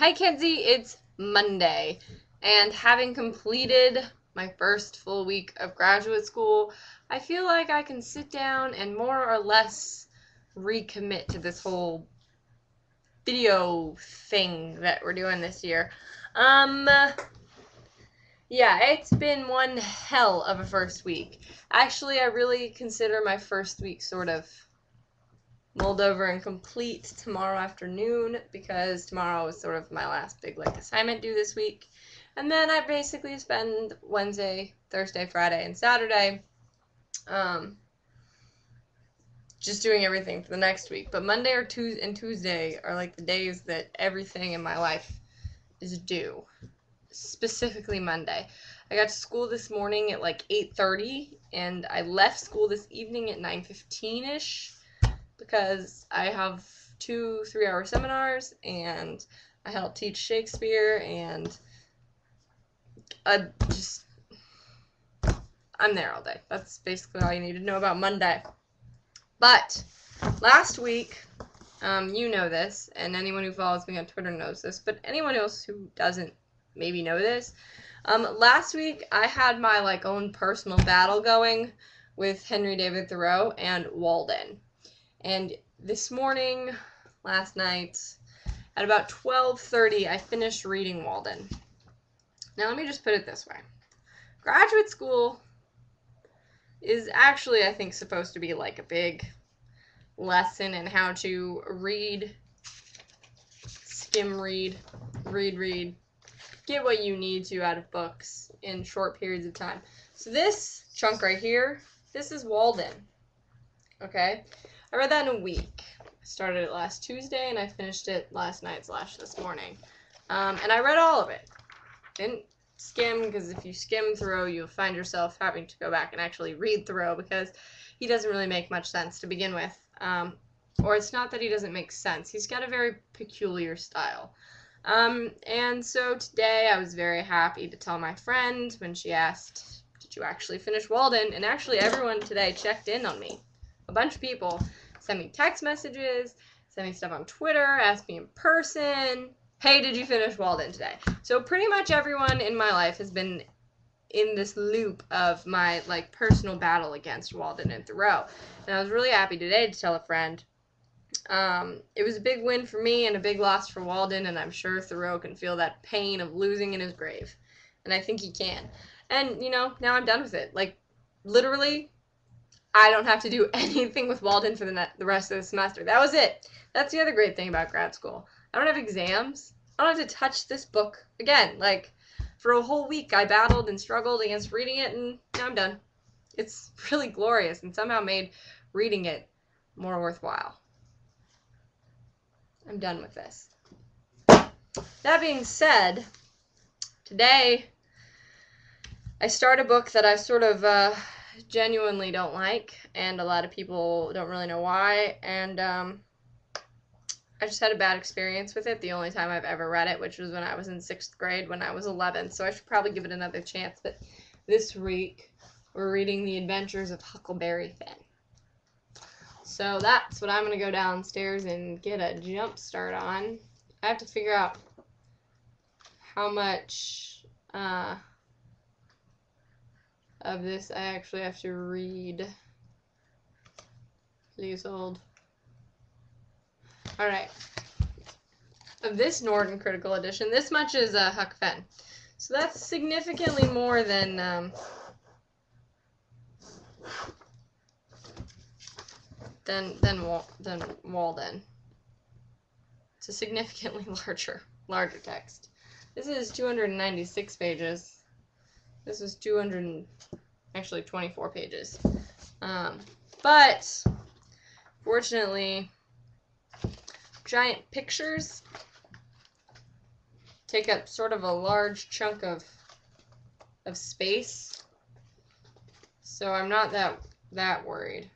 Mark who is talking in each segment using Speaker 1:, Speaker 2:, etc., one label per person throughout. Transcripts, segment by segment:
Speaker 1: Hi, Kenzie. It's Monday, and having completed my first full week of graduate school, I feel like I can sit down and more or less recommit to this whole video thing that we're doing this year. Um, yeah, it's been one hell of a first week. Actually, I really consider my first week sort of mulled over and complete tomorrow afternoon, because tomorrow is sort of my last big assignment due this week. And then I basically spend Wednesday, Thursday, Friday, and Saturday just doing everything for the next week. But Monday or Tuesday are like the days that everything in my life is due. Specifically Monday. I got to school this morning at like 8:30, and I left school this evening at 9:15ish. Because I have 2 3-hour seminars, and I help teach Shakespeare, and I'm there all day. That's basically all you need to know about Monday. But last week, you know this, and anyone who follows me on Twitter knows this, but anyone else who doesn't maybe know this, last week I had my own personal battle going with Henry David Thoreau and Walden. And this morning, last night, at about 12:30, I finished reading Walden. Now, let me just put it this way. Graduate school is actually, I think, supposed to be like a big lesson in how to read, skim read, get what you need to out of books in short periods of time. So this chunk right here, this is Walden. Okay? I read that in a week. I started it last Tuesday, and I finished it last night / this morning. And I read all of it. Didn't skim, because if you skim Thoreau, you'll find yourself having to go back and actually read Thoreau, because he doesn't really make much sense to begin with. Or it's not that he doesn't make sense. He's got a very peculiar style. And so today I was very happy to tell my friend when she asked, "Did you actually finish Walden?" And actually everyone today checked in on me. A bunch of people sent me text messages, sent me stuff on Twitter, asked me in person, "Hey, did you finish Walden today?" So pretty much everyone in my life has been in this loop of my personal battle against Walden and Thoreau. And I was really happy today to tell a friend. It was a big win for me and a big loss for Walden, and I'm sure Thoreau can feel that pain of losing in his grave. And I think he can. And, now I'm done with it. Literally, I don't have to do anything with Walden for the rest of the semester. That was it. That's the other great thing about grad school. I don't have exams. I don't have to touch this book again. For a whole week, I battled and struggled against reading it, and now I'm done. It's really glorious, and somehow made reading it more worthwhile. I'm done with this. That being said, today I start a book that I sort of genuinely don't like, and a lot of people don't really know why, and I just had a bad experience with it the only time I've ever read it, which was when I was in 6th grade when I was 11, so I should probably give it another chance. But this week we're reading The Adventures of Huckleberry Finn. So that's what I'm going to go downstairs and get a jump start on. I have to figure out how much of this I actually have to read. Please hold. Alright. Of this Norton Critical Edition, this much is Huck Finn. So that's significantly more than Walden. It's a significantly larger text. This is 296 pages. This is 24 pages. But fortunately, giant pictures take up sort of a large chunk of space, so I'm not that worried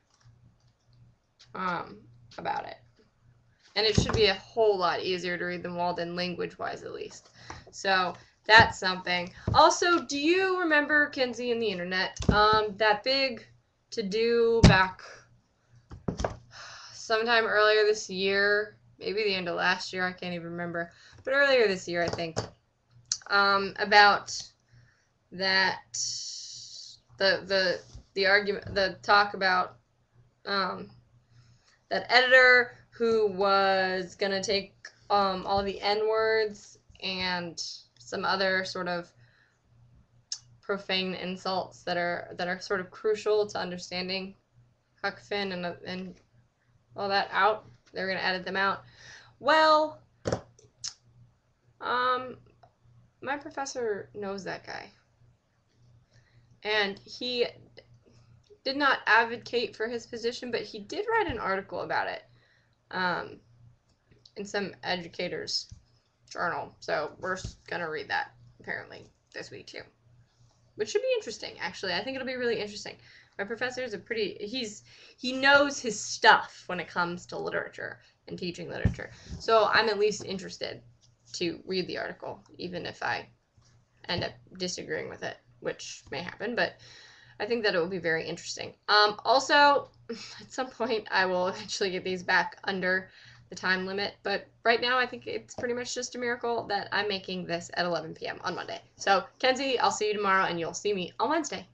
Speaker 1: about it. And it should be a whole lot easier to read than Walden, language-wise at least. So that's something. Also, do you remember Kinsey and the internet? That big to-do back sometime earlier this year maybe the end of last year, I can't even remember, but earlier this year, I think, about that, the argument, the talk about that editor who was gonna take all the N-words and some other sort of profane insults that are sort of crucial to understanding Huck Finn and all that out. They're gonna edit them out. Well, my professor knows that guy, and he did not advocate for his position, but he did write an article about it in some educator's journal. So we're gonna read that apparently this week too, which should be interesting. Actually, I think it'll be really interesting. My professor is he knows his stuff when it comes to literature and teaching literature. So I'm at least interested to read the article, even if I end up disagreeing with it, which may happen, but I think that it will be very interesting. Also, at some point, I will eventually get these back under the time limit, but right now I think it's pretty much just a miracle that I'm making this at 11 p.m. on Monday. So, Kenzie, I'll see you tomorrow, and you'll see me on Wednesday.